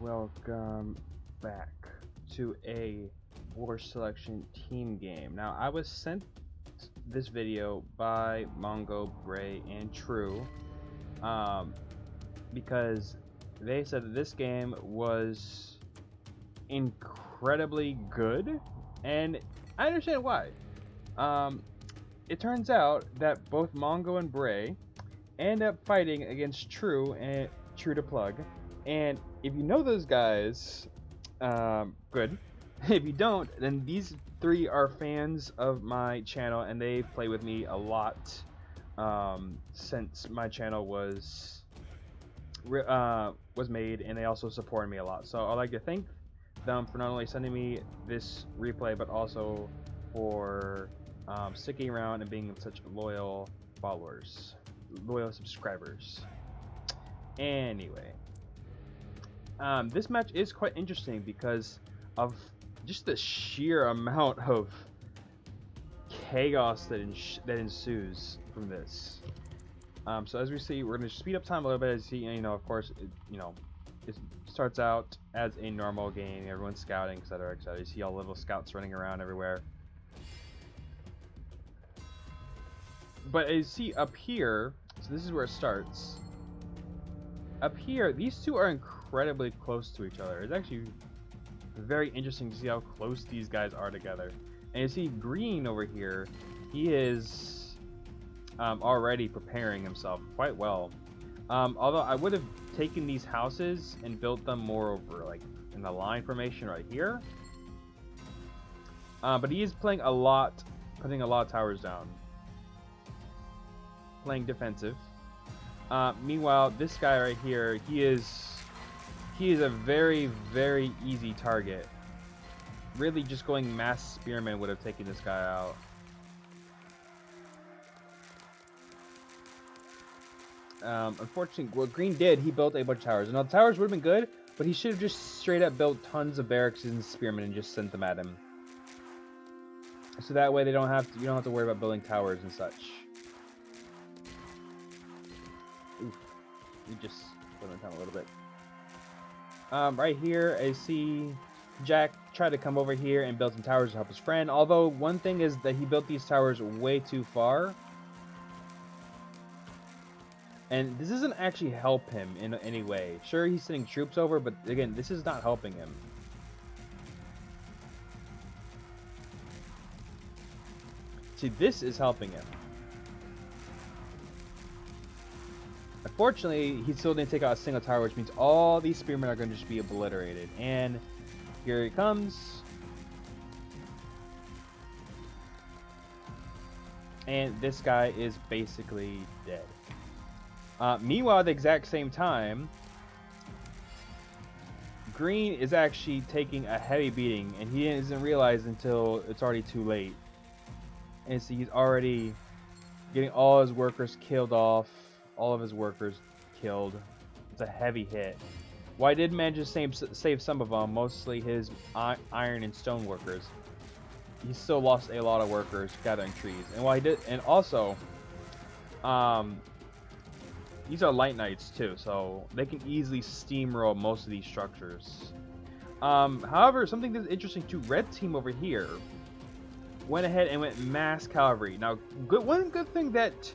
Welcome back to a War Selection team game. Now, I was sent this video by Mongo, Bray, and True because they said that this game was incredibly good, and I understand why. It turns out that both Mongo and Bray end up fighting against True and True to Plug. And if you know those guys, good. If you don't, then these three are fans of my channel, and they play with me a lot since my channel was made, and they also supported me a lot. So I'd like to thank them for not only sending me this replay, but also for sticking around and being such loyal followers, loyal subscribers. Anyway. This match is quite interesting because of just the sheer amount of chaos that ensues from this. So as we see, we're going to speed up time a little bit. As you see, of course, it starts out as a normal game. Everyone's scouting, etc., etc. You see all little scouts running around everywhere. But as you see up here, so this is where it starts. Up here, these two are incredibly close to each other. It's actually very interesting to see how close these guys are together. And you see Green over here, he is already preparing himself quite well. Although I would have taken these houses and built them more over like in the line formation right here. But he is playing a lot, putting a lot of towers down. Playing defensive. Meanwhile, this guy right here, he is a very, very easy target. Really, just going mass spearman would have taken this guy out. Unfortunately, what Green did, he built a bunch of towers. Now, the towers would have been good, but he should have just straight up built tons of barracks and spearmen and just sent them at him. So that way, you don't have to worry about building towers and such. Oof, we just put him down a little bit. Right here, I see Jack tried to come over here and build some towers to help his friend. Although, one thing is that he built these towers way too far. And this doesn't actually help him in any way. Sure, he's sending troops over, but again, this is not helping him. See, this is helping him. Unfortunately, he still didn't take out a single tower, which means all these spearmen are going to just be obliterated. And here he comes. And this guy is basically dead. Meanwhile, at the exact same time, Green is actually taking a heavy beating, and he doesn't realize until it's already too late. And so he's already getting all his workers killed off. All of his workers killed. It's a heavy hit. Well, I did manage to save some of them, mostly his iron and stone workers. He still lost a lot of workers gathering trees. And while he did, and also, these are light knights too, so they can easily steamroll most of these structures. However, something that's interesting too, red team over here went ahead and went mass cavalry. Now, one good thing that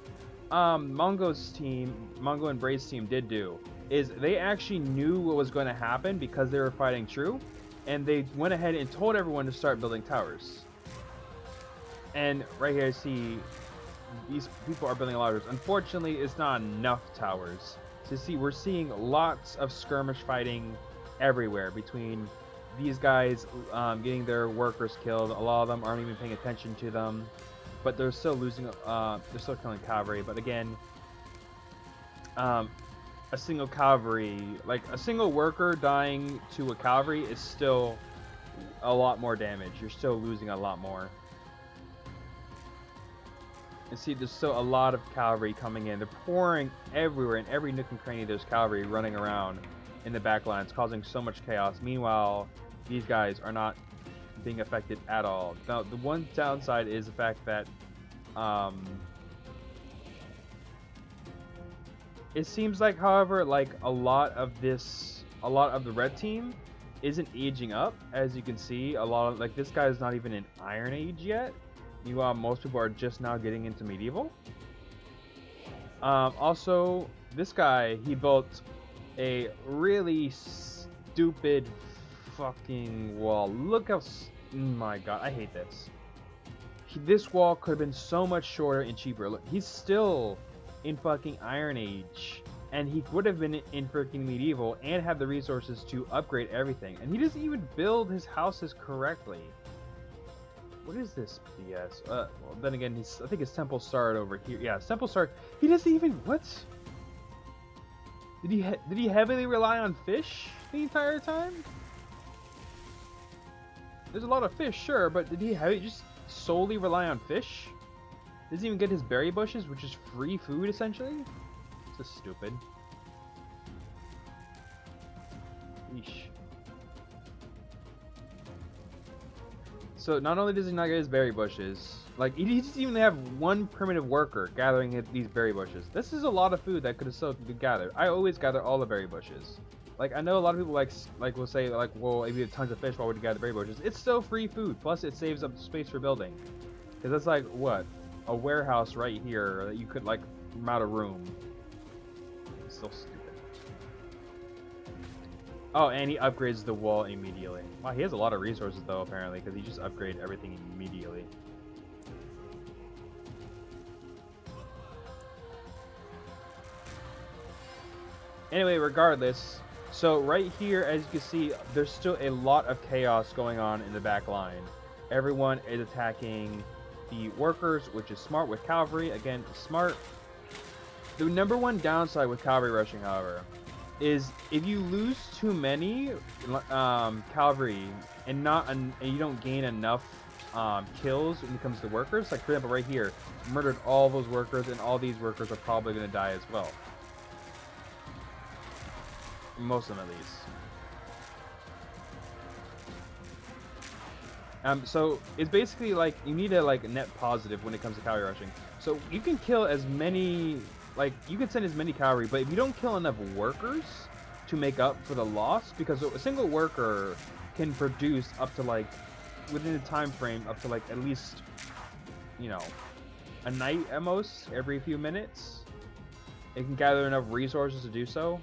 Mongo and Bray's team did do is they actually knew what was going to happen because they were fighting True, and they went ahead and told everyone to start building towers. And right here, I see these people are building a lot of towers. Unfortunately, it's not enough towers. So see, we're seeing lots of skirmish fighting everywhere between these guys getting their workers killed. A lot of them aren't even paying attention to them. But they're still losing, they're still killing cavalry. But again, a single cavalry, like a single worker dying to a cavalry is still a lot more damage. You're still losing a lot more. And see, there's still a lot of cavalry coming in. They're pouring everywhere. In every nook and cranny, there's cavalry running around in the back lines, causing so much chaos. Meanwhile, these guys are not being affected at all. Now, the one downside is the fact that it seems like, however, like a lot of the red team isn't aging up. As you can see, a lot of, like, this guy is not even in Iron Age yet. Meanwhile, most people are just now getting into medieval. Also, this guy, he built a really stupid fucking wall. Look how, oh my god, I hate this. This wall could have been so much shorter and cheaper. Look, he's still in fucking Iron Age, and he would have been in freaking medieval and had the resources to upgrade everything. And he doesn't even build his houses correctly. What is this BS? Well, then again, I think his temple started over here. Yeah, his temple started. He doesn't even, what? Did he heavily rely on fish the entire time? There's a lot of fish, sure, but did he just solely rely on fish? Doesn't even get his berry bushes, which is free food essentially. It's just stupid. Yeesh. So not only does he not get his berry bushes, like he doesn't even have one primitive worker gathering these berry bushes. This is a lot of food that could have still been gathered. I always gather all the berry bushes. Like, I know a lot of people like will say, like, well, if you have tons of fish, why would you gather berry bushes? It's still free food. Plus, it saves up space for building. Because that's like, what? A warehouse right here that you could, like, run out of room. It's so stupid. Oh, and he upgrades the wall immediately. Wow, he has a lot of resources, though, apparently, because he just upgrades everything immediately. Anyway, regardless, so right here, as you can see, there's still a lot of chaos going on in the back line. Everyone is attacking the workers, which is smart with cavalry. Again, smart. The number one downside with cavalry rushing, however, is if you lose too many cavalry and you don't gain enough kills when it comes to workers. Like, for example, right here, murdered all those workers, and all these workers are probably going to die as well. Most of them, at least. So it's basically like you need a net positive when it comes to cavalry rushing. So you can kill as many, like you can send as many cavalry, but if you don't kill enough workers to make up for the loss, because a single worker can produce up to, like, within a time frame, up to, like, at least, you know, a night at most, every few minutes. It can gather enough resources to do so.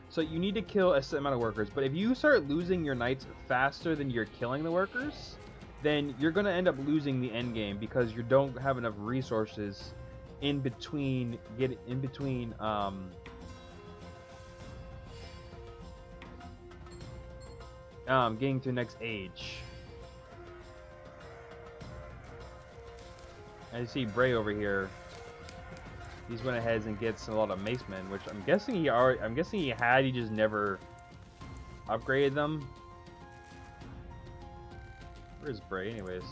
So you need to kill a certain amount of workers, but if you start losing your knights faster than you're killing the workers, then you're going to end up losing the end game because you don't have enough resources in between getting to the next age. I see Bray over here. He's went ahead and gets a lot of macemen, which I'm guessing he had. He just never upgraded them. Where's Bray, anyways?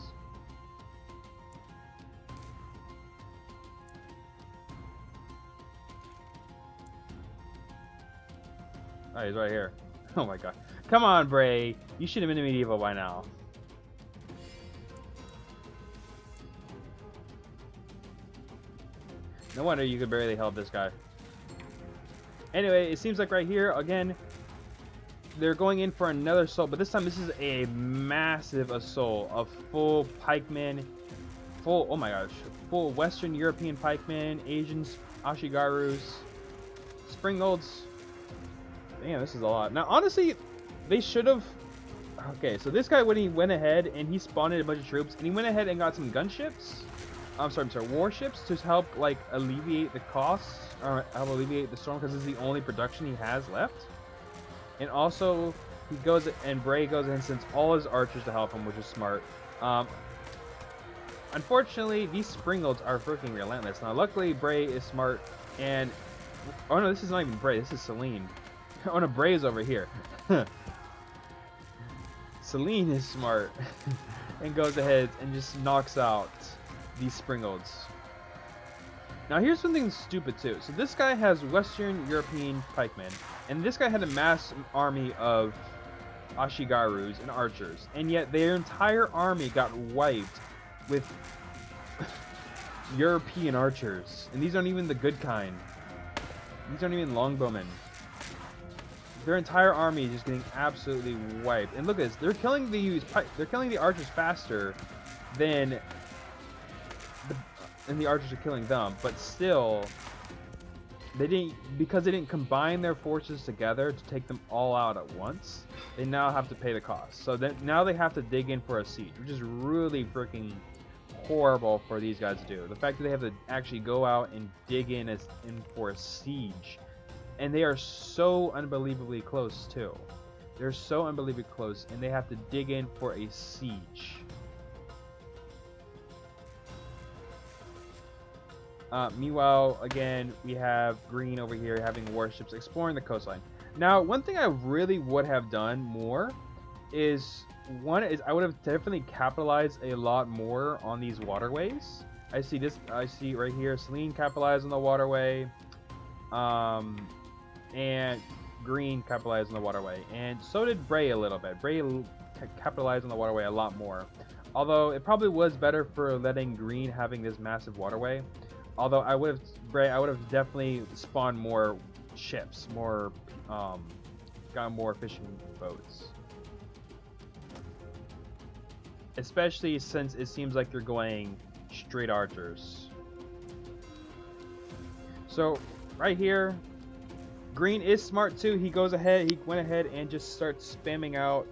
Oh, he's right here. Oh my god! Come on, Bray. You should have been in medieval by now. No wonder you could barely help this guy. Anyway, it seems like right here, again, they're going in for another assault, but this time this is a massive assault of full pikemen, oh my gosh, full Western European pikemen, Asians, Ashigarus, Springolds. Damn, this is a lot. Now, honestly, they should have... Okay, so this guy, when he went ahead and he spawned a bunch of troops, and he went ahead and got some gunships. I'm sorry, warships to help, like, alleviate the costs, or help alleviate the storm, because this is the only production he has left. And also, he goes, and Bray goes and sends all his archers to help him, which is smart. Unfortunately, these Springolds are freaking relentless. Now, luckily, Bray is smart, and... Oh no, this is not even Bray, this is Celine. Oh no, Bray is over here. Celine is smart, and goes ahead and just knocks out these Springolds. Now here's something stupid too. So this guy has Western European pikemen, and this guy had a mass army of Ashigarus and archers, and yet their entire army got wiped with European archers. And these aren't even the good kind. These aren't even longbowmen. Their entire army is just getting absolutely wiped. And look at this. They're killing the archers faster than the archers are killing them, but still because they didn't combine their forces together to take them all out at once. They now have to pay the cost. So then now they have to dig in for a siege, which is really freaking horrible for these guys to do. The fact that they have to actually go out and dig in for a siege, and they are so unbelievably close too. They're so unbelievably close, and they have to dig in for a siege. Meanwhile, again, we have Green over here having warships exploring the coastline. Now, one thing I really would have done more is I would have definitely capitalized a lot more on these waterways. I see right here, Celine capitalized on the waterway, and Green capitalized on the waterway, and so did Bray a little bit. Bray capitalized on the waterway a lot more, although it probably was better for letting Green having this massive waterway. Although I would have definitely spawned more ships, got more fishing boats. Especially since it seems like they're going straight archers. So right here, Green is smart too. He went ahead and just starts spamming out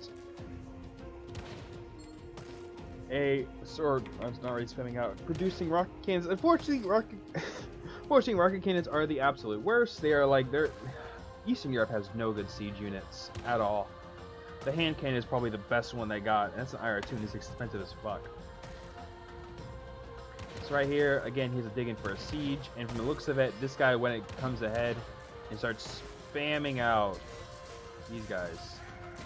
producing rocket cannons. Unfortunately, rocket cannons are the absolute worst. Eastern Europe has no good siege units at all. The hand cannon is probably the best one they got, and that's an IR2, and it's expensive as fuck. So right here, again, he's digging for a siege, and from the looks of it, this guy, when it comes ahead and starts spamming out these guys.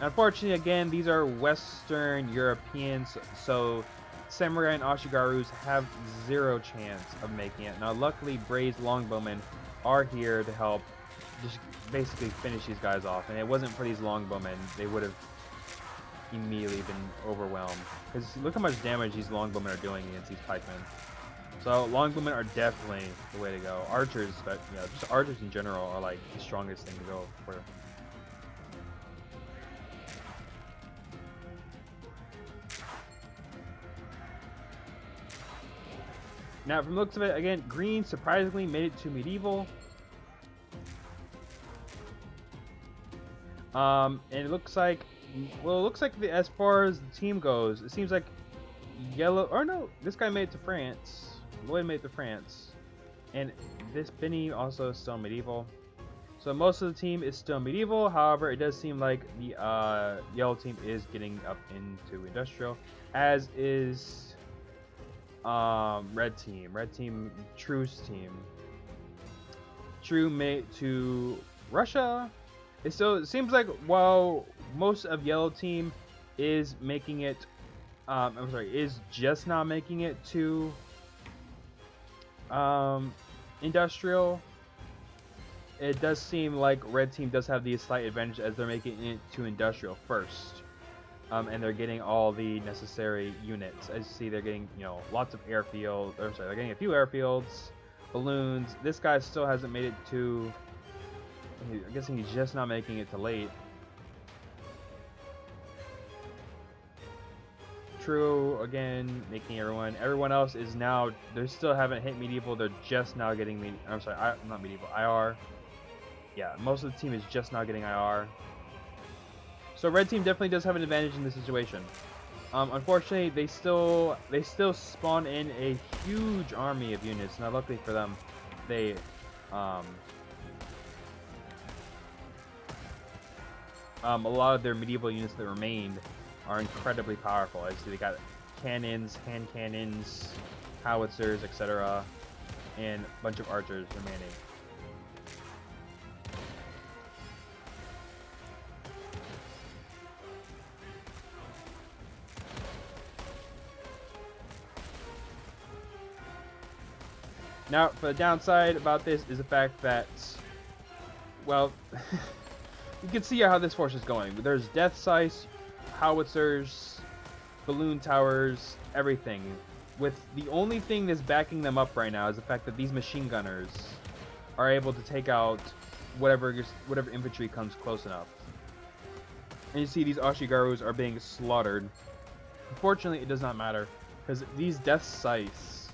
Unfortunately, again, these are Western Europeans, so Samurai and Ashigarus have zero chance of making it. Now, luckily, Bray's longbowmen are here to help just basically finish these guys off. And it wasn't for these longbowmen, they would have immediately been overwhelmed. Because look how much damage these longbowmen are doing against these pikemen. So longbowmen are definitely the way to go. Archers, but just archers in general are like the strongest thing to go for. Now, from the looks of it, again, Green surprisingly made it to medieval. And it looks like, as far as the team goes, it seems like this guy made it to France. Lloyd made it to France. And this Benny also is still medieval. So most of the team is still medieval. However, it does seem like the yellow team is getting up into industrial, as is red team, True's team. True made to Russia. So it seems like while most of yellow team is making it, is just not making it to industrial, it does seem like red team does have the slight advantage as they're making it to industrial first. And they're getting all the necessary units. As you see, they're getting, lots of airfields. They're getting a few airfields, balloons. This guy still hasn't made it to. I'm guessing he's just not making it to late. True, again, making everyone else is now. They still haven't hit medieval. They're just now getting not medieval. IR. Yeah, most of the team is just now getting IR. So red team definitely does have an advantage in this situation. Unfortunately, they still spawn in a huge army of units. Now, luckily for them, they a lot of their medieval units that remained are incredibly powerful. As you see, they got cannons, hand cannons, howitzers, etc., and a bunch of archers remaining. Now, for the downside about this is the fact that, well, you can see how this force is going. There's death sights, howitzers, balloon towers, everything. With the only thing that's backing them up right now is the fact that these machine gunners are able to take out whatever infantry comes close enough. And you see these Ashigarus are being slaughtered. Unfortunately, it does not matter, because these death scythes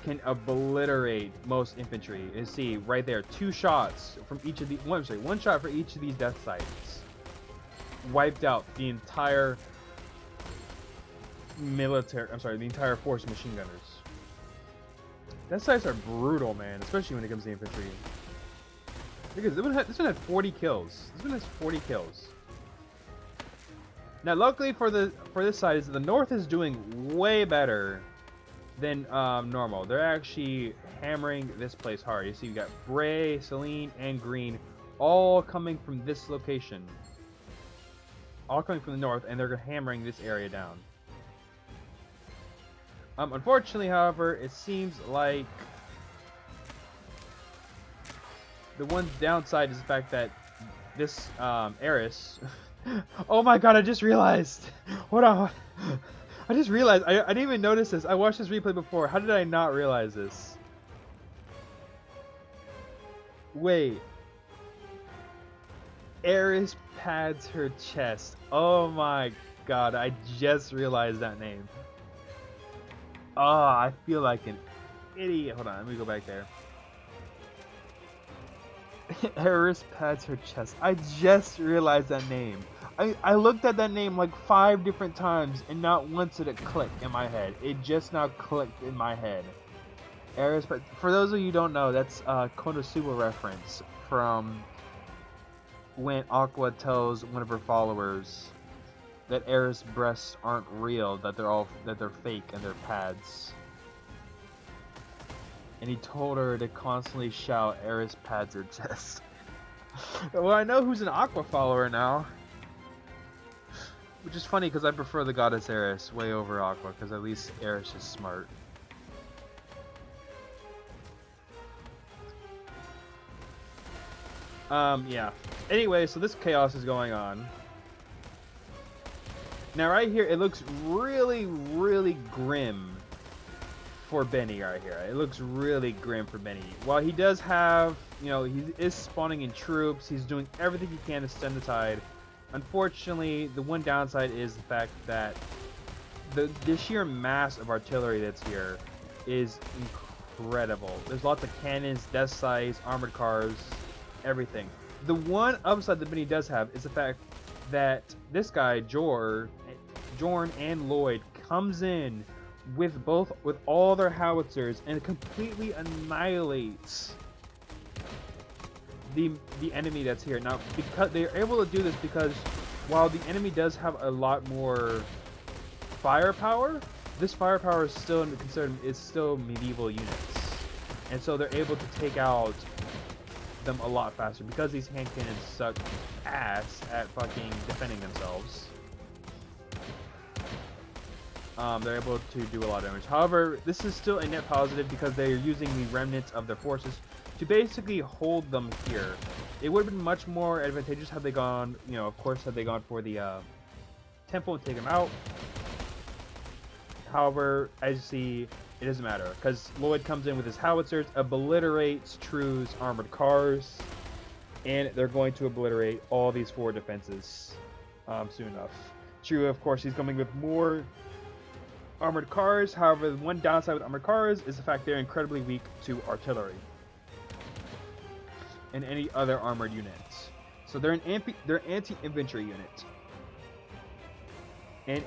can obliterate most infantry. You see right there, 2 shots from each of the one shot for each of these death scythes wiped out the entire the entire force of machine gunners. Death scythes are brutal, man, especially when it comes to infantry. Because this one had 40 kills. This one has 40 kills. Now, luckily for this side is the North is doing way better than normal. They're actually hammering this place hard. You see, you got gray, Selene, and green, all coming from this location. All coming from the north, and they're hammering this area down. Unfortunately, however, it seems like the one downside is the fact that this Eris. Oh my god! I just realized. Hold on. I just realized. I didn't even notice this. I watched this replay before. How did I not realize this? Wait. Eris pads her chest. Oh my god! I just realized that name. Oh, I feel like an idiot. Hold on, let me go back there. Eris pads her chest. I just realized that name. I looked at that name like 5 different times, and not once did it click in my head. It just now clicked in my head. Eris, for those of you who don't know, that's a Konosuba reference from when Aqua tells one of her followers that Eris' breasts aren't real, that they're fake and they're pads. And he told her to constantly shout, Eris pads her chest. Well, I know who's an Aqua follower now. Which is funny because I prefer the goddess Eris way over Aqua, because at least Eris is smart. Yeah. Anyway, so this chaos is going on. Now right here, it looks really, really grim for Benny right here. It looks really grim for Benny. While he does have, you know, he is spawning in troops, he's doing everything he can to stem the tide. Unfortunately, the one downside is the fact that the sheer mass of artillery that's here is incredible. There's lots of cannons, death scythes, armored cars, everything. The one upside that Benny does have is the fact that this guy, Jorn and Lloyd, comes in with all their howitzers and completely annihilates the enemy that's here. Now, because they're able to do this, because while the enemy does have a lot more firepower, this firepower is still medieval units, and so they're able to take out them a lot faster because these hand cannons suck ass at fucking defending themselves. They're able to do a lot of damage. However, this is still a net positive because they're using the remnants of their forces to basically hold them here. It would have been much more advantageous had they gone, you know, of course, had they gone for the temple and take them out. However, as you see, it doesn't matter because Lloyd comes in with his howitzers, obliterates True's armored cars, and they're going to obliterate all these 4 defenses soon enough. True, of course, he's coming with more armored cars. However, the one downside with armored cars is the fact they're incredibly weak to artillery and any other armored units. So they're anti-infantry unit, and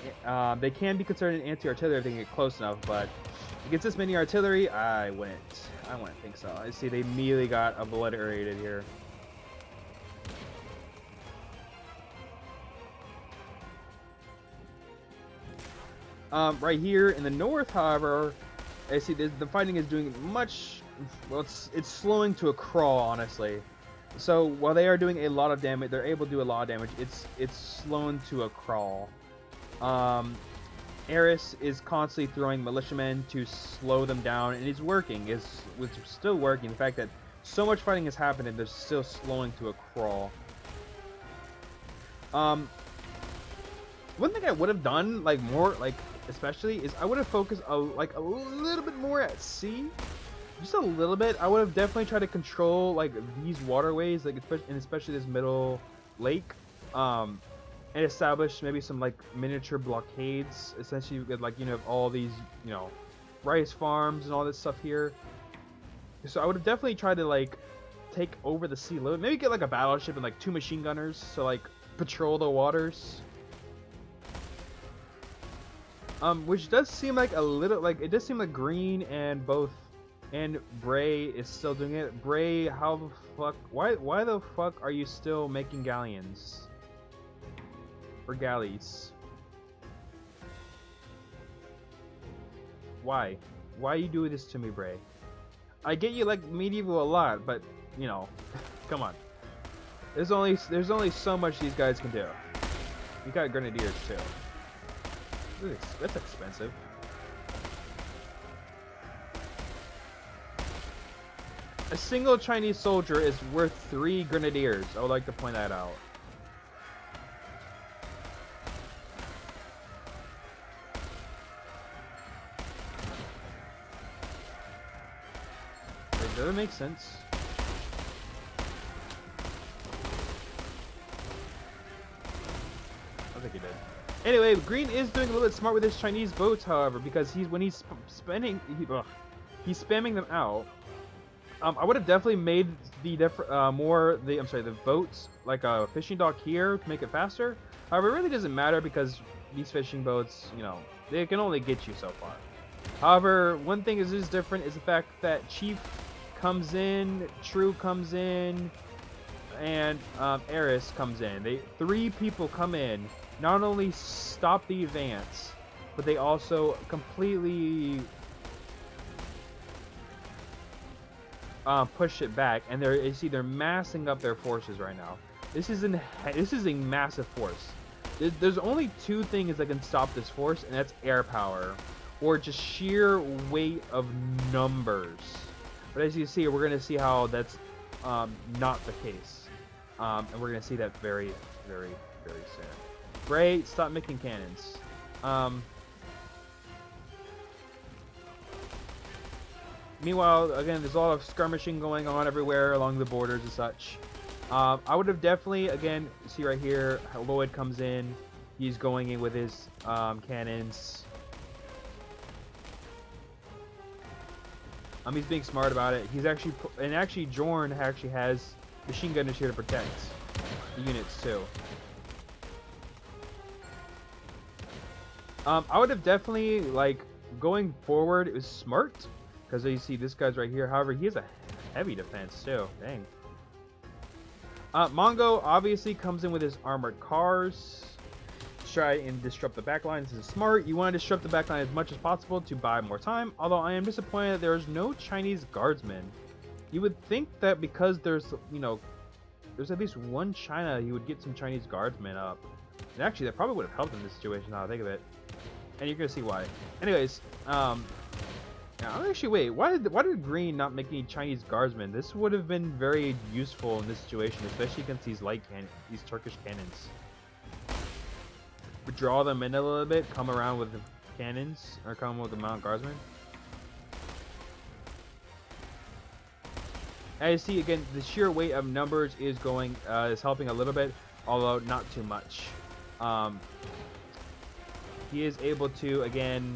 they can be considered an anti-artillery if they can get close enough. But against this many artillery, I wouldn't think so. I see they immediately got obliterated here. Right here in the north, however, I see the fighting is doing much. Well, it's slowing to a crawl, honestly. So while they are doing a lot of damage, they're able to do a lot of damage. It's slowing to a crawl. Eris is constantly throwing militiamen to slow them down, and it's working. It's still working. The fact that so much fighting has happened and they're still slowing to a crawl. One thing I would have done, like more, like especially, is I would have focused like a little bit more at sea, just a little bit. I would have definitely tried to control like these waterways, like especially this middle lake, and establish maybe some like miniature blockades. Essentially, with like all these rice farms and all this stuff here. So I would have definitely tried to like take over the sea load. Maybe get like a battleship and like 2 machine gunners, so like patrol the waters. Which does seem like a little, like, it does seem like Green and Bray is still doing it. Bray, how the fuck, why the fuck are you still making galleons? Or galleys? Why? Why you do this to me, Bray? I get you like medieval a lot, but, come on. There's only so much these guys can do. You got grenadiers too. That's expensive. A single Chinese soldier is worth 3 grenadiers. I would like to point that out. Wait, does that make sense? I think he did. Anyway, Green is doing a little bit smart with his Chinese boats, however, because when he's spamming them out. I would have definitely made the the boats like a fishing dock here to make it faster. However, it really doesn't matter because these fishing boats, they can only get you so far. However, one thing is different is the fact that Chief comes in, True comes in, and Eris comes in. 3 people come in. Not only stop the advance, but they also completely push it back. And they're massing up their forces right now. This is a massive force. There's only 2 things that can stop this force, and that's air power, or just sheer weight of numbers. But as you see, we're gonna see how that's not the case, and we're gonna see that very, very, very soon. Bray, stop making cannons. Meanwhile, again, there's a lot of skirmishing going on everywhere along the borders and such. I would have definitely, again, see right here, Lloyd comes in. He's going in with his cannons. He's being smart about it. He's actually, Jorn actually has machine gunners here to protect the units too. I would have definitely, like, going forward, it was smart, because you see this guy's right here. However, he has a heavy defense too. Dang. Mongo obviously comes in with his armored cars to try and disrupt the backline. This is smart. You want to disrupt the backline as much as possible to buy more time, although I am disappointed that there's no Chinese guardsmen. You would think that because there's at least one China, you would get some Chinese guardsmen up. And actually, that probably would have helped in this situation, now I think of it. And you're gonna see why. Anyways, actually, wait. Why did Green not make any Chinese guardsmen? This would have been very useful in this situation, especially against these these Turkish cannons. Draw them in a little bit. Come around with the cannons, or come with the mounted guardsmen. As you see, again, the sheer weight of numbers is helping a little bit, although not too much. He is able to, again,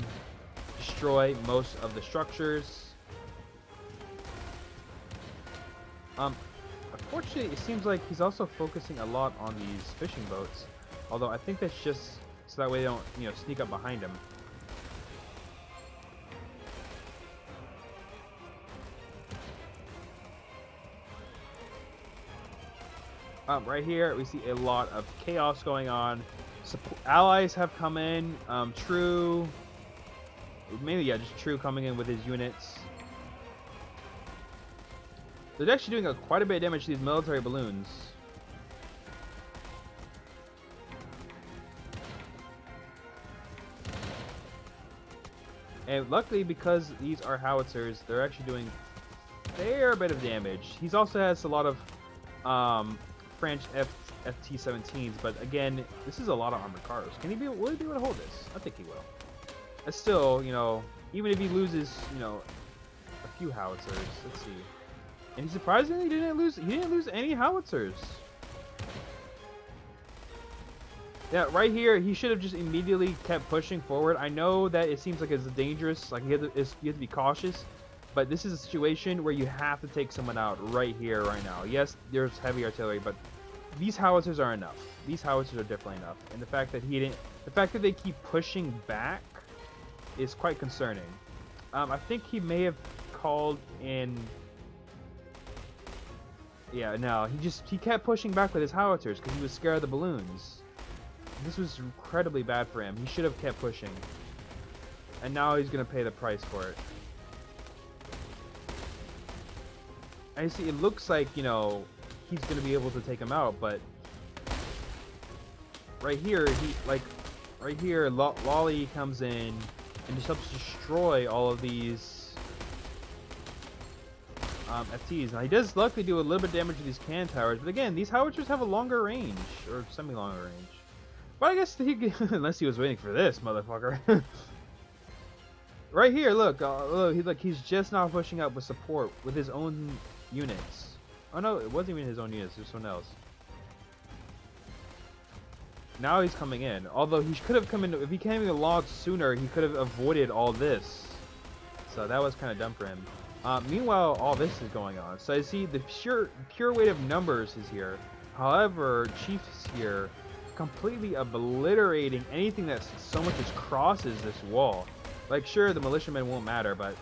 destroy most of the structures. Unfortunately, it seems like he's also focusing a lot on these fishing boats. Although I think that's just so that way they don't, sneak up behind him. Right here, we see a lot of chaos going on. Allies have come in. True. Mainly, yeah, just True coming in with his units. They're actually doing quite a bit of damage to these military balloons. And luckily, because these are howitzers, they're actually doing a fair bit of damage. He also has a lot of French FT-17s, but again, this is a lot of armored cars. Will he be able to hold this? I think he will. But still, you know, even if he loses, you know, a few howitzers, let's see. And surprisingly, he didn't lose any howitzers. Yeah, right here, he should have just immediately kept pushing forward. I know that it seems like it's dangerous, like you have to be cautious, but this is a situation where you have to take someone out right here, right now. Yes, there's heavy artillery, but these howitzers are enough. These howitzers are definitely enough. And the fact that they keep pushing back is quite concerning. I think he may have called in. Yeah, no, he kept pushing back with his howitzers because he was scared of the balloons. This was incredibly bad for him. He should have kept pushing. And now he's going to pay the price for it. I see, it looks like, you know, he's going to be able to take him out, but right here, Lolly comes in and just helps destroy all of these FTs. Now, he does luckily do a little bit of damage to these can towers, but again, these howitzers have a longer range, or semi-longer range. But I guess unless he was waiting for this, motherfucker. Right here, look, he's just now pushing up with support with his own units. Oh no, it wasn't even his own units, there's someone else. Now he's coming in. Although he could have come in, if he came in a lot sooner, he could have avoided all this. So that was kind of dumb for him. Meanwhile, all this is going on. So I see the pure weight of numbers is here. However, Chief's here, completely obliterating anything that so much as crosses this wall. Like, sure, the militiamen won't matter, but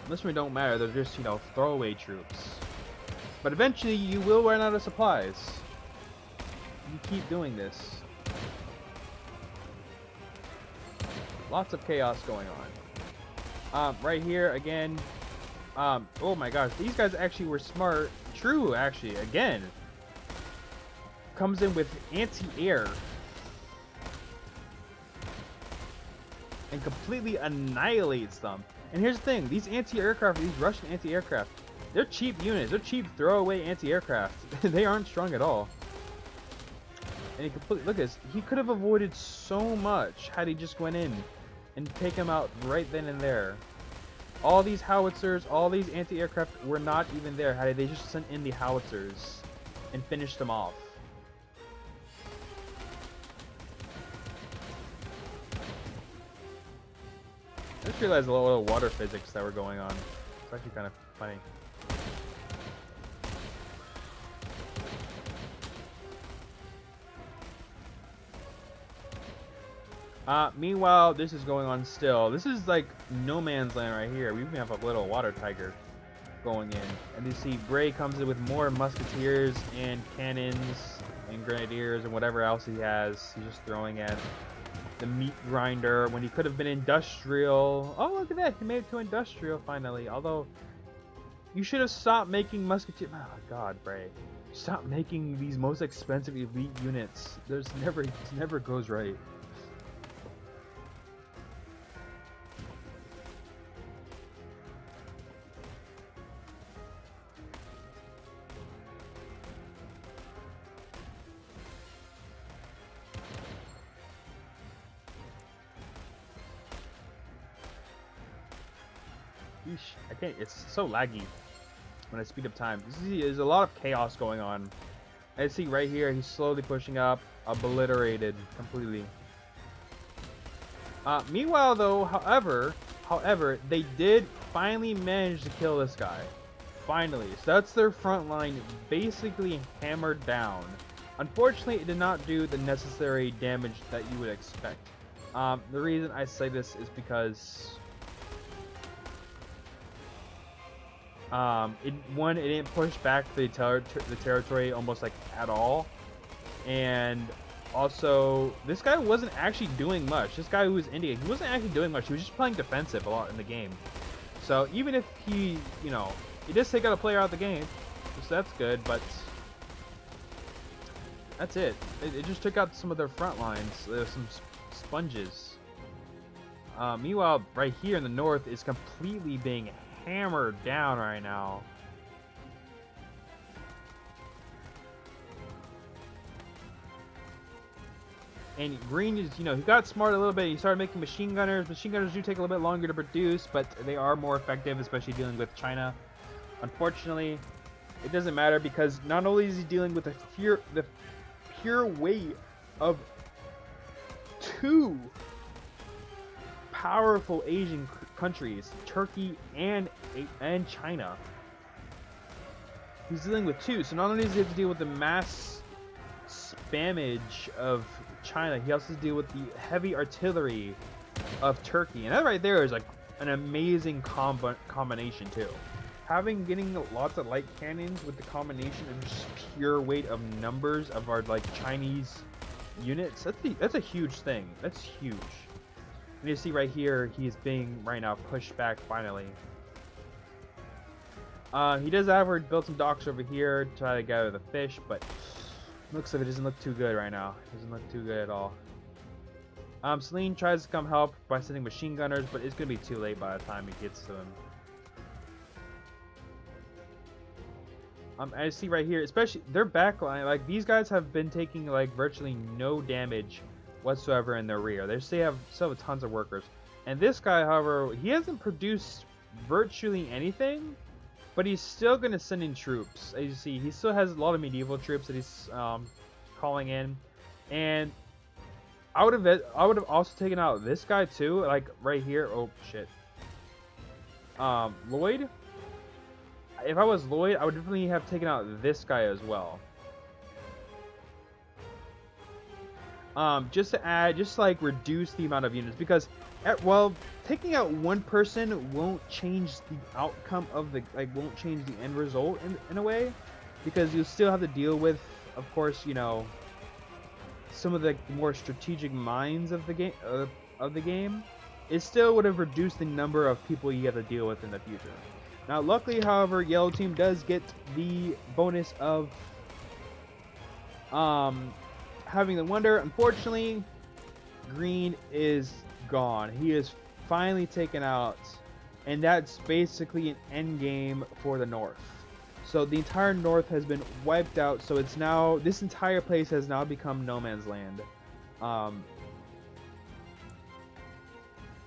militiamen don't matter. They're just, you know, throwaway troops. But eventually, you will run out of supplies. You keep doing this. Lots of chaos going on. Right here again. Oh my gosh, these guys actually were smart. True, actually, again. Comes in with anti-air. And completely annihilates them. And here's the thing, these anti-aircraft, these Russian anti-aircraft, they're cheap units. They're cheap throwaway anti-aircraft. They aren't strong at all. And he completely, look at this. He could have avoided so much had he just went in and take him out right then and there. All these howitzers, all these anti-aircraft were not even there had they just sent in the howitzers and finished them off. I just realized a little water physics that were going on. It's actually kind of funny. Meanwhile, this is going on still. This is like no man's land right here. We even have a little water tiger going in. And you see Bray comes in with more musketeers and cannons and grenadiers and whatever else he has. He's just throwing at the meat grinder when he could have been industrial. Oh, look at that. He made it to industrial finally. Although, you should have stopped making musketeers. Oh, God, Bray. Stop making these most expensive elite units. It never goes right. I can't, it's so laggy when I speed up time. There's a lot of chaos going on. I see right here, he's slowly pushing up, obliterated completely. Meanwhile though, however, they did finally manage to kill this guy. Finally. So that's their front line basically hammered down. Unfortunately, it did not do the necessary damage that you would expect. The reason I say this is because it didn't push back the territory almost like at all, and also this guy wasn't actually doing much. This guy who was India, he wasn't actually doing much. He was just playing defensive a lot in the game. So even if he, you know, he does take out a player out of the game, so that's good. But That's it. It just took out some of their front lines. There's some sponges. Meanwhile, right here in the north is completely being hammered down right now. And green is, you know, he got smart a little bit. He started making machine gunners. Machine gunners do take a little bit longer to produce, but they are more effective, especially dealing with China. Unfortunately, it doesn't matter because not only is he dealing with the pure weight of two powerful Asian countries, Turkey and China. He's dealing with two, so not only does he have to deal with the mass spammage of China, he also has to deal with the heavy artillery of Turkey, and that right there is like an amazing combination too. Getting lots of light cannons with the combination of just pure weight of numbers of our like Chinese units, that's a huge thing. That's huge. And you see right here, he's being right now pushed back finally. He does have built some docks over here to try to gather the fish, but looks like it doesn't look too good right now. Doesn't look too good at all. Celine tries to come help by sending machine gunners, but it's gonna be too late by the time it gets to him. I see right here, especially their backline, like these guys have been taking like virtually no damage whatsoever in their rear. They still have tons of workers. And this guy, however, he hasn't produced virtually anything, but he's still going to send in troops. As you see, he still has a lot of medieval troops that he's calling in. And I would have also taken out this guy too, like right here. Oh shit. Lloyd. If I was Lloyd, I would definitely have taken out this guy as well. Just to add, just like reduce the amount of units, because taking out one person won't change the outcome of the, won't change the end result in a way, because you'll still have to deal with, of course, you know, some of the more strategic minds of the game. It still would have reduced the number of people you have to deal with in the future. Now, luckily, however, yellow team does get the bonus of having the wonder. Unfortunately, green is gone. He is finally taken out, and that's basically an end game for the north. So the entire north has been wiped out. So it's now, this entire place has now become no man's land.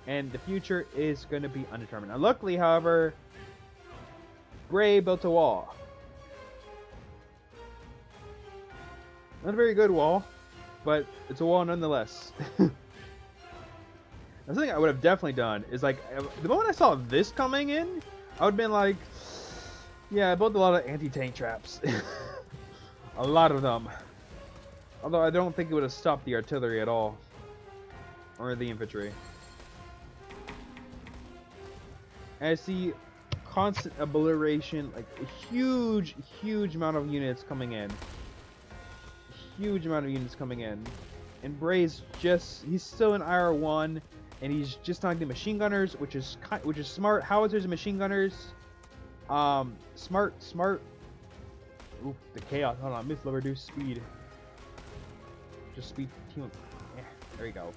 And the future is going to be undetermined. Now, luckily, however, Gray built a wall. Not a very good wall, but it's a wall nonetheless. Something I would have definitely done is, like, the moment I saw this coming in, I would have been like, yeah, I built a lot of anti-tank traps. A lot of them. Although I don't think it would have stopped the artillery at all. Or the infantry. And I see constant obliteration, like a huge amount of units coming in. Huge amount of units coming in. And Bray's he's still in IR1, and he's just not getting machine gunners, which is smart. Howitzers and machine gunners. Smart. Ooh, the chaos. Hold on, let's reduce speed. Just speed. Yeah, there you go.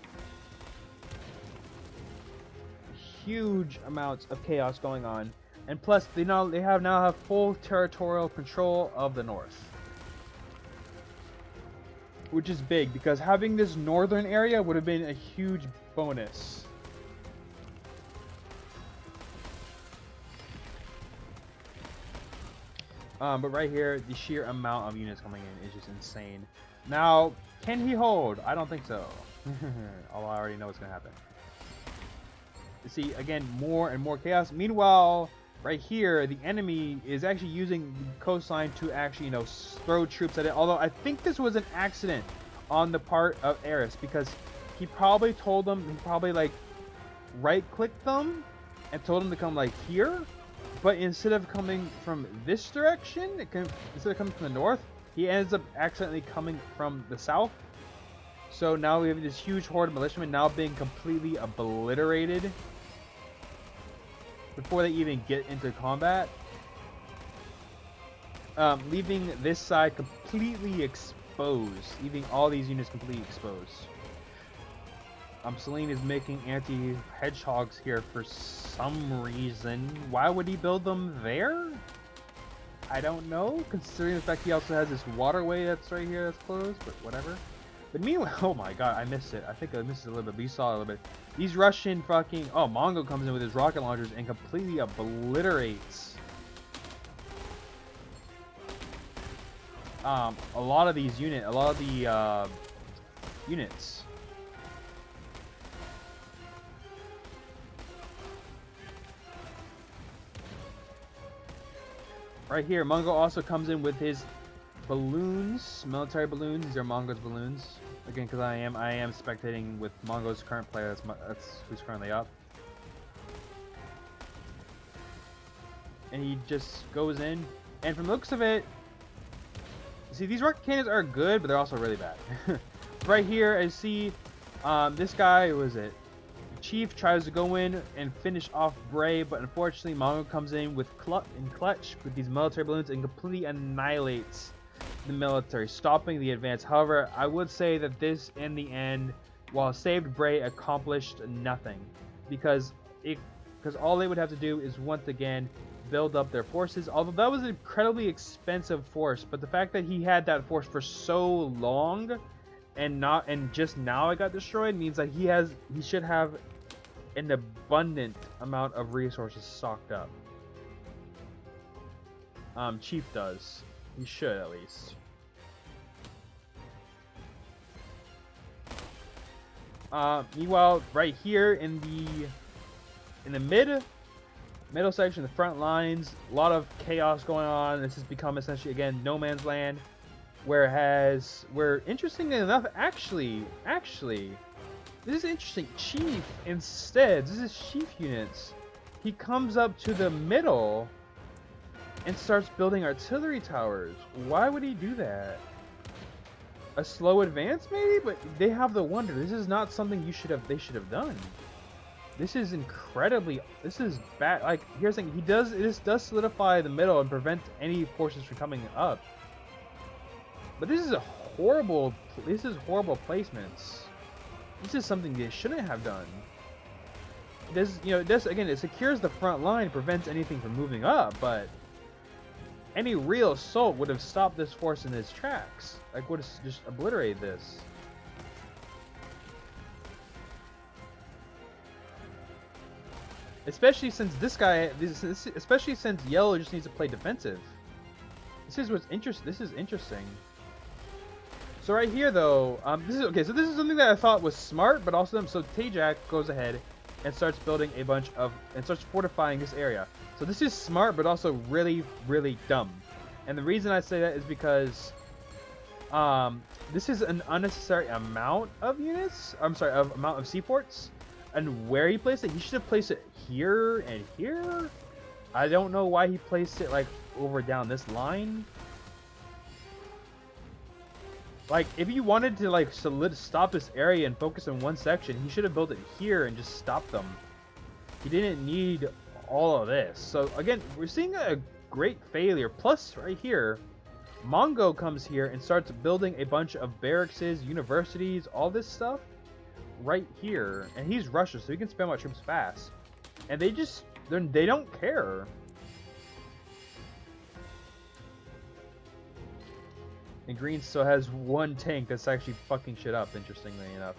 Huge amounts of chaos going on, and plus they now have full territorial control of the north, which is big because having this northern area would have been a huge bonus. But right here, the sheer amount of units coming in is just insane. Now, can he hold? I don't think so. Although I already know what's gonna happen. See, again, more and more chaos. Meanwhile, right here, the enemy is actually using the coastline to actually, you know, throw troops at it. Although I think this was an accident on the part of Eris, because he probably told them, he probably like right-clicked them and told them to come like here. But instead of coming from this direction, instead of coming from the north, he ends up accidentally coming from the south. So now we have this huge horde of militiamen now being completely obliterated before they even get into combat, leaving this side completely exposed, leaving all these units completely exposed. Celine is making anti-hedgehogs here for some reason. Why would he build them there? I don't know, considering the fact he also has this waterway that's right here that's closed, but whatever. But meanwhile, oh my god, I missed it. I think I missed it a little bit, but you saw it a little bit. These Russian fucking... Oh, Mongo comes in with his rocket launchers and completely obliterates a lot of the units. Right here, Mongo also comes in with his balloons, military balloons. These are Mongo's balloons. Again, because I am spectating with Mongo's current player. That's who's currently up. And he just goes in, and from the looks of it, see, these rocket cannons are good, but they're also really bad. Right here, I see this guy. Who is it? Chief tries to go in and finish off Bray, but unfortunately Mongo comes in with clutch with these military balloons and completely annihilates the military, stopping the advance. However, I would say that this, in the end, while saved Bray, accomplished nothing, because all they would have to do is once again build up their forces. Although that was an incredibly expensive force, but the fact that he had that force for so long and just now it got destroyed means that he should have an abundant amount of resources stocked up. Chief does. He should, at least. Meanwhile, right here in the middle section, the front lines, a lot of chaos going on. This has become essentially, again, no man's land. Whereas, interestingly enough, actually, this is interesting. Chief, instead, this is Chief units. He comes up to the middle and starts building artillery towers. Why would he do that? A slow advance, maybe? But they have the wonder. This is not something they should have done. This is bad. Like, here's the thing. This does solidify the middle and prevent any forces from coming up. But this is horrible placements. This is something they shouldn't have done. It secures the front line, prevents anything from moving up, but any real assault would have stopped this force in its tracks. Like, would have just obliterated this. Especially since especially since Yellow just needs to play defensive. This is interesting. So right here, though, this is something that I thought was smart, but also so Tajak goes ahead and starts building starts fortifying this area. So this is smart, but also really, really dumb. And the reason I say that is because this is an unnecessary amount of units. Amount of seaports. And where he placed it, he should have placed it here and here. I don't know why he placed it like over down this line. Like, if he wanted to like stop this area and focus on one section, he should have built it here and just stopped them. He didn't need all of this. So again, we're seeing a great failure. Plus, right here, Mongo comes here and starts building a bunch of barracks, universities, all this stuff right here. And he's Russia, so he can spam out troops fast. And they don't care. And Green still has one tank that's actually fucking shit up, interestingly enough.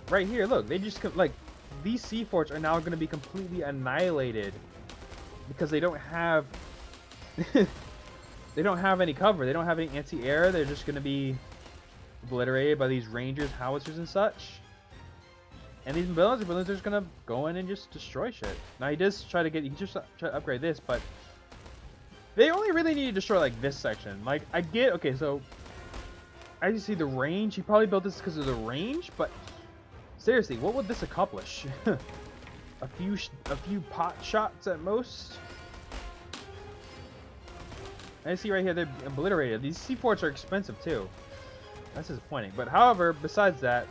Right here, look, they just these sea forts are now going to be completely annihilated because they don't have they don't have any cover. They don't have any anti-air. They're just going to be obliterated by these Rangers, howitzers, and such. And these balloons are just gonna go in and just destroy shit. Now he just try to upgrade this, but they only really need to destroy like this section. Like, okay, so I just see the range. He probably built this because of the range, but seriously, what would this accomplish? a few pot shots at most. I see right here they're obliterated. These C4s are expensive too. That's disappointing. But however, besides that,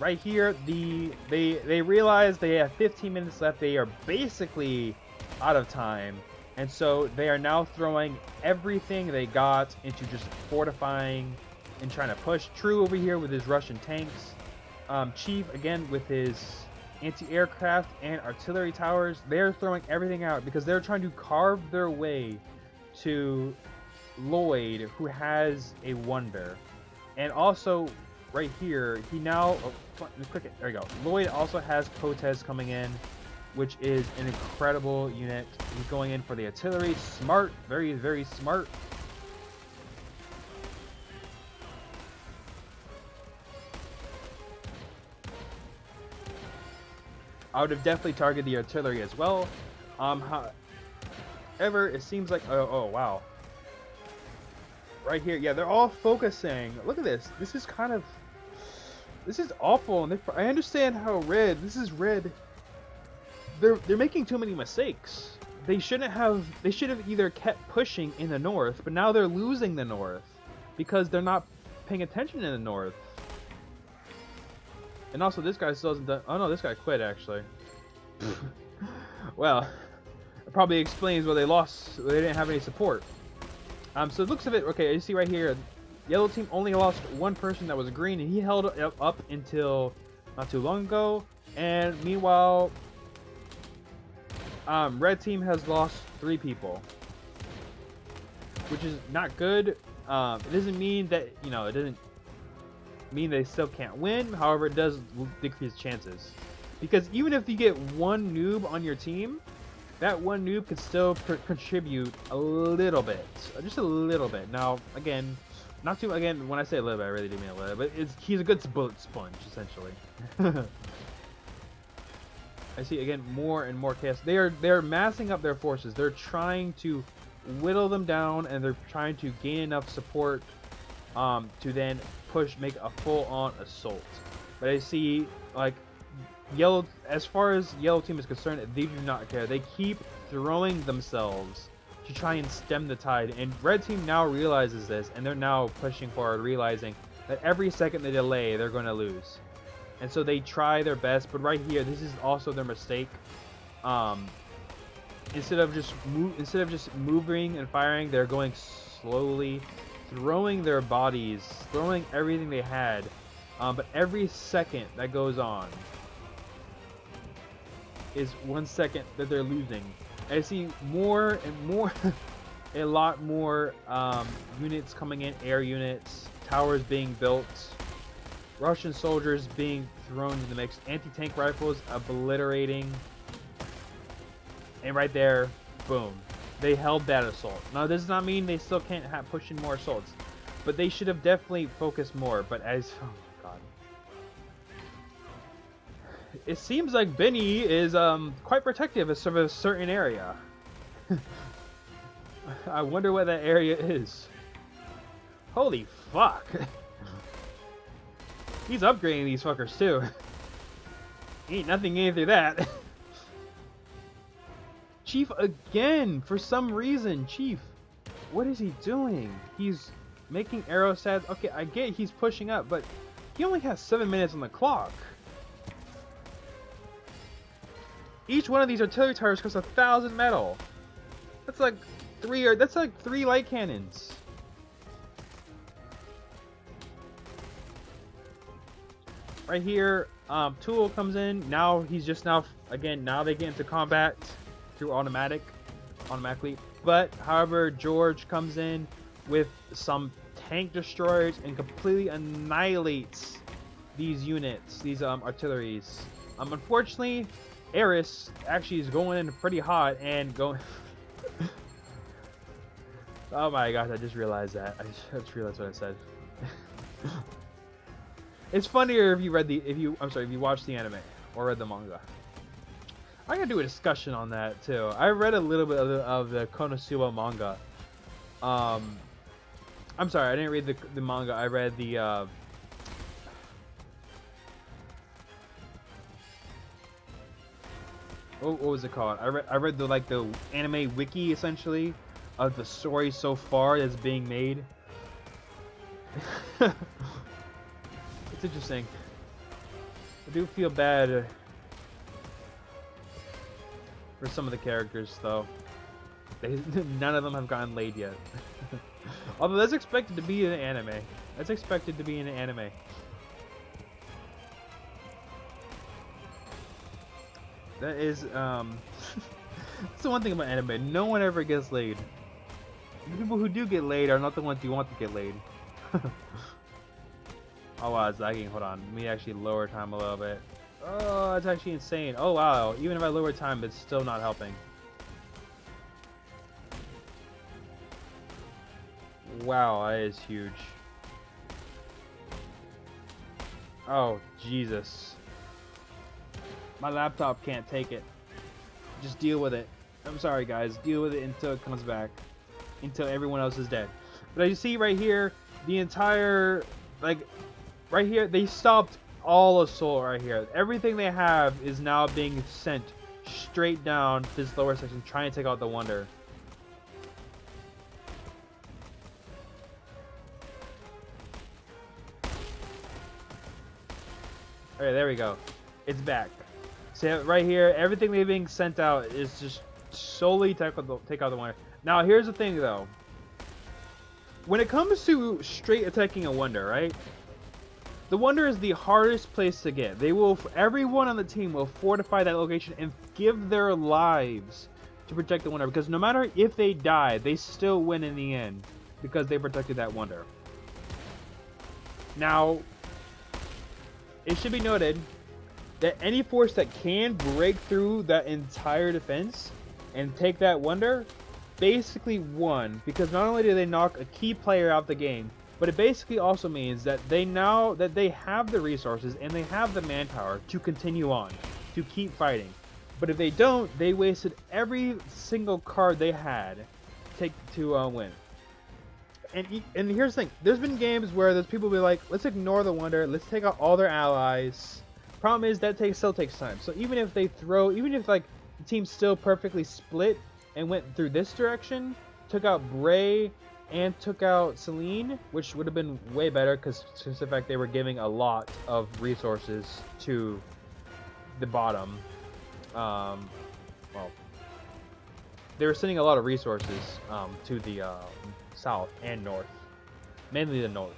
right here, they realize they have 15 minutes left. They are basically out of time. And so they are now throwing everything they got into just fortifying and trying to push. True over here with his Russian tanks. Chief, again, with his anti-aircraft and artillery towers. They're throwing everything out because they're trying to carve their way to Lloyd, who has a wonder. And also, right here, he now... Oh, there you go. Lloyd also has Potez coming in, which is an incredible unit. He's going in for the artillery. Smart. Very, very smart. I would have definitely targeted the artillery as well. However, it seems like... Oh, wow. Right here. Yeah, they're all focusing. Look at this. This is kind of... This is awful. And I understand how red... This is red. They're making too many mistakes. They shouldn't have... They should have either kept pushing in the north, but now they're losing the north because they're not paying attention in the north. And also, this guy still hasn't done... Oh no, this guy quit, actually. Well, it probably explains why they lost. They didn't have any support. So it looks of it... Okay, you see right here, yellow team only lost one person that was green, and he held it up until not too long ago. And meanwhile, red team has lost 3 people, which is not good. It doesn't mean that, you know, it doesn't mean they still can't win. However, it does decrease chances, because even if you get one noob on your team, that one noob could still contribute a little bit, just a little bit. Now, again, not too. Again, when I say a little bit, I really do mean a little. But he's a good bullet sponge, essentially. I see again more and more chaos. They're massing up their forces. They're trying to whittle them down, and they're trying to gain enough support to then make a full-on assault. But I see, like, yellow, as far as yellow team is concerned, they do not care. They keep throwing themselves to try and stem the tide, and red team now realizes this, and they're now pushing forward, realizing that every second they delay, they're going to lose. And so they try their best, but right here, this is also their mistake. Instead of just moving and firing, they're going slowly, throwing their bodies, throwing everything they had. But every second that goes on is 1 second that they're losing. I see more and more, a lot more units coming in, air units, towers being built, Russian soldiers being thrown into the mix, anti-tank rifles obliterating, and right there, boom, they held that assault. Now, this does not mean they still can't push in more assaults, but they should have definitely focused more. But as, oh my god, it seems like Benny is quite protective of a certain area. I wonder what that area is. Holy fuck. He's upgrading these fuckers too. Ain't nothing getting through that. Chief again, for some reason. Chief, what is he doing? He's making aerostats. Okay, I get he's pushing up, but he only has 7 minutes on the clock. Each one of these artillery towers costs 1,000 metal. That's like 3 light cannons. Right here, Tool comes in. Now he's just now they get into combat through automatically. But however, George comes in with some tank destroyers and completely annihilates these units, these artilleries. Unfortunately, Eris actually is going in pretty hot and going. Oh my gosh! I just realized that. I just realized what I said. It's funnier if you watched the anime or read the manga. I gotta do a discussion on that too. I read a little bit of the Konosuba manga. I'm sorry, I didn't read the manga. I read the what was it called? I read the anime wiki, essentially, of the story so far that's being made. It's interesting. I do feel bad. for some of the characters, though. None of them have gotten laid yet. Although that's expected to be in an anime. That's expected to be in an anime. That is, that's the one thing about anime. No one ever gets laid. The people who do get laid are not the ones you want to get laid. Oh wow, it's lagging. Hold on. Let me actually lower time a little bit. Oh, that's actually insane. Oh wow, even if I lower time, it's still not helping. Wow, that is huge. Oh, Jesus. My laptop can't take it. Just deal with it. I'm sorry, guys. Deal with it until it comes back. Until everyone else is dead. But as you see right here, the entire, like, right here, they stopped all assault right here. Everything they have is now being sent straight down to this lower section, trying to take out the Wonder. Alright, there we go. It's back. So right here, everything they're being sent out is just solely take out the Wonder. Now here's the thing though. When it comes to straight attacking a Wonder, right? The Wonder is the hardest place to get. They will, everyone on the team will fortify that location and give their lives to protect the Wonder, because no matter if they die, they still win in the end because they protected that Wonder. Now, it should be noted that any force that can break through that entire defense and take that Wonder basically won, because not only do they knock a key player out the game, but it basically also means that they have the resources and they have the manpower to continue on, to keep fighting. But if they don't, they wasted every single card they had to win. And here's the thing: there's been games where there's people be like, let's ignore the Wonder, let's take out all their allies. Problem is that still takes time. So even if like the team still perfectly split and went through this direction, took out Bray and took out Celine, which would have been way better because just the fact they were giving a lot of resources to the bottom. Well, they were sending a lot of resources to the south and north, mainly the north.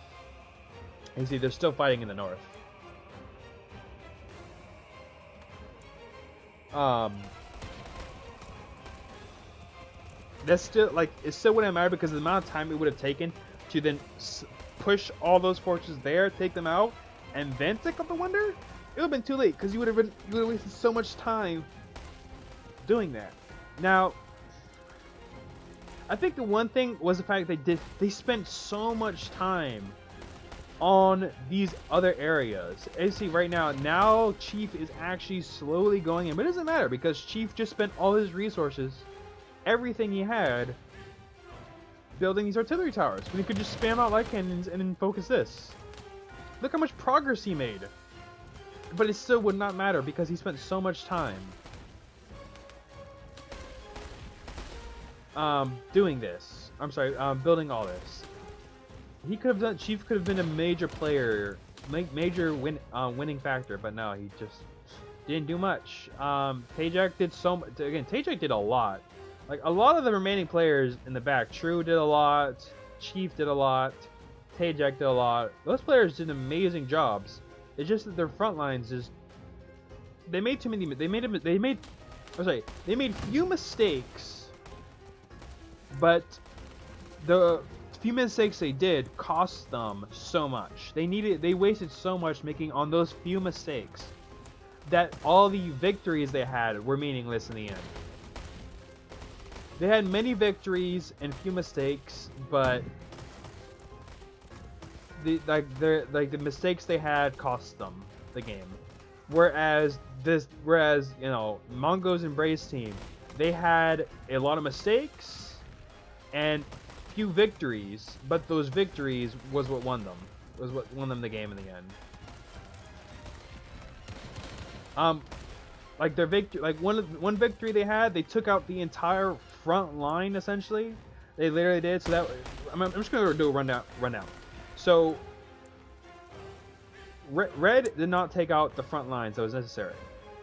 And you see, they're still fighting in the north. That's still, like, it still wouldn't matter because of the amount of time it would have taken to then push all those forces there, take them out, and then take out the Wonder. It would have been too late because you would have wasted so much time doing that. Now, I think the one thing was the fact they spent so much time on these other areas. As you see right now Chief is actually slowly going in, but it doesn't matter because Chief just spent all his resources, everything he had, building these artillery towers when he could just spam out light cannons and then focus this. Look how much progress he made. But it still would not matter because he spent so much time doing this. I'm sorry, building all this. He could have done. Chief could have been a major player, winning factor, but no, he just didn't do much. Tajak did so much. Again, Tajak did a lot. Like a lot of the remaining players in the back, True did a lot, Chief did a lot, Tajak did a lot. Those players did amazing jobs. It's just that their front lines they made too many. They made few mistakes, but the few mistakes they did cost them so much. They wasted so much making on those few mistakes that all the victories they had were meaningless in the end. They had many victories and few mistakes, but the mistakes they had cost them the game. Whereas you know, Mongo's and Bray's team, they had a lot of mistakes and few victories, but those victories was what won them. Was what won them the game in the end. Like their victory, like one victory they had, they took out the entire front line essentially. They literally did. So that I'm just gonna do a rundown. So Red did not take out the front lines that was necessary,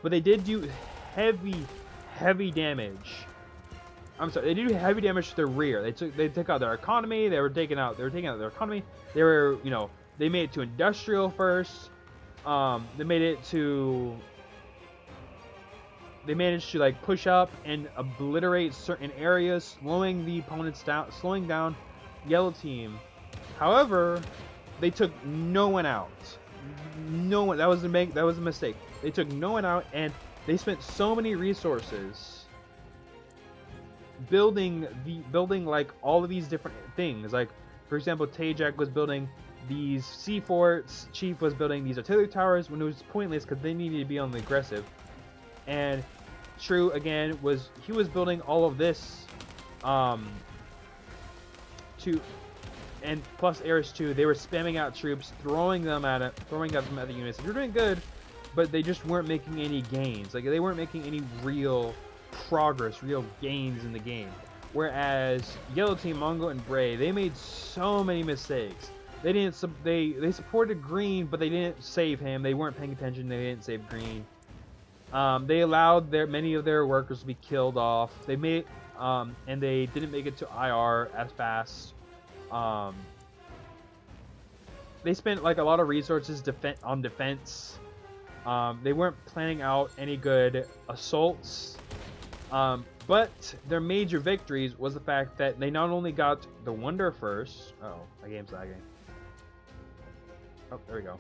but they did do heavy heavy damage. I'm sorry, they did heavy damage to their rear. They took out their economy. They were taking out their economy. They were, you know, they made it to industrial first. They made it to. They managed to like push up and obliterate certain areas, slowing the opponents down, slowing down yellow team. However, they took no one out. No one. That was a mistake. They took no one out, and they spent so many resources building like all of these different things. Like, for example, Tajak was building these sea forts. Chief was building these artillery towers when it was pointless because they needed to be on the aggressive. And True again was building all of this to, and plus Eris too. They were spamming out troops, throwing them at the units. They're doing good, but they just weren't making any gains. Like, they weren't making any real progress, real gains in the game. Whereas Yellow Team, Mongo, and Bray, they made so many mistakes. They didn't they supported Green, but they didn't save him. They weren't paying attention. They didn't save Green. They allowed many of their workers to be killed off. They made and they didn't make it to IR as fast. They spent like a lot of resources on defense. They weren't planning out any good assaults. But their major victories was the fact that they not only got the Wonder first. Uh-oh, my game's lagging. Oh, there we go.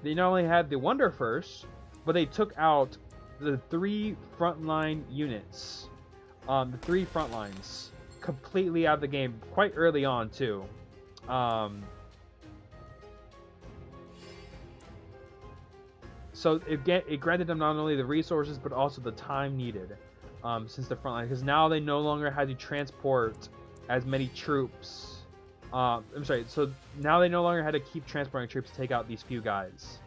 They not only had the Wonder first, but they took out the 3 frontline units. The 3 front lines completely out of the game quite early on too. So it granted them not only the resources but also the time needed. Since the front line, because now they no longer had to transport as many troops. I'm sorry, so now they no longer had to keep transporting troops to take out these few guys.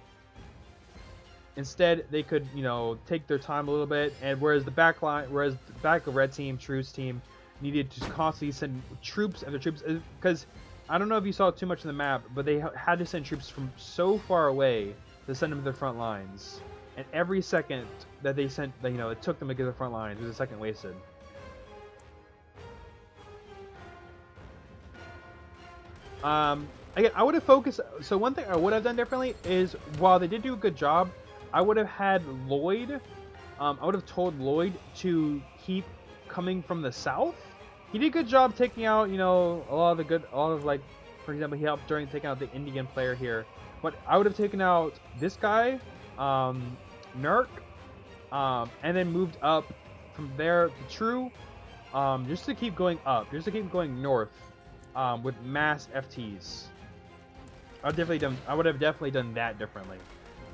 Instead, they could, you know, take their time a little bit, and whereas the back of Red Team, True's team, needed to constantly send troops and their troops, because I don't know if you saw too much in the map, but they had to send troops from so far away to send them to their front lines. And every second that they sent, you know, it took them to get to the front lines. It was a second wasted. Again, I would have focused. So one thing I would have done differently is, while they did do a good job, I would have had Lloyd. I would have told Lloyd to keep coming from the south. He did a good job taking out, you know, a lot of like, for example, he helped during taking out the Indian player here. But I would have taken out this guy. Nurk, and then moved up from there to True, just to keep going up, just to keep going north, with mass FTs. I would have definitely done that differently.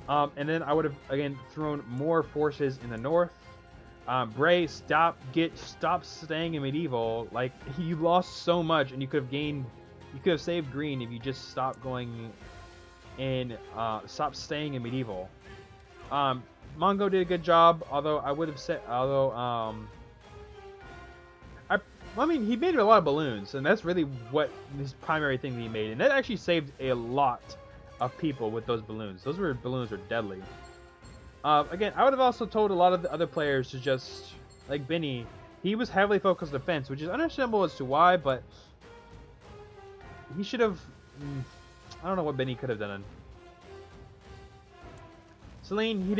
And then I would have again thrown more forces in the north. Bray, stop staying in medieval. Like, you lost so much, and you could have saved Green if you just stopped going in, stop staying in medieval. Mongo did a good job, although I would have said, I mean, he made a lot of balloons, and that's really what his primary thing that he made, and that actually saved a lot of people with those balloons. Those balloons were deadly. Again, I would have also told a lot of the other players to just, like Benny, he was heavily focused on defense, which is understandable as to why, but he should have, I don't know what Benny could have done. Celine,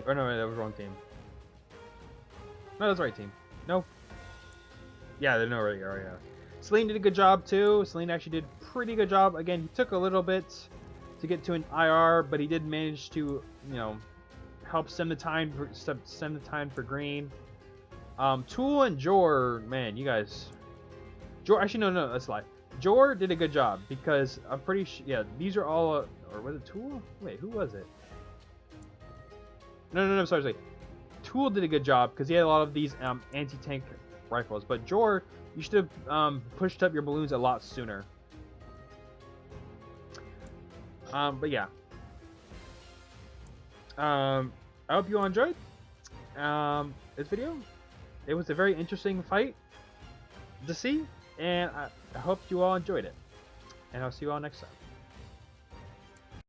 or no, that was the wrong team. No, that's the right team. No. Yeah, they're no right. Yeah. Celine did a good job too. Celine actually did a pretty good job. Again, he took a little bit to get to an IR, but he did manage to, you know, help stem the time for Green. Tool and Jor, man, you guys. Jor, actually no, that's a lie. Jor did a good job because I'm pretty sure. Yeah, these are all. Or was it Tool? Wait, who was it? No, sorry. Tool did a good job because he had a lot of these anti-tank rifles. But Jor, you should have pushed up your balloons a lot sooner. But yeah. I hope you all enjoyed this video. It was a very interesting fight to see, and I hope you all enjoyed it. And I'll see you all next time.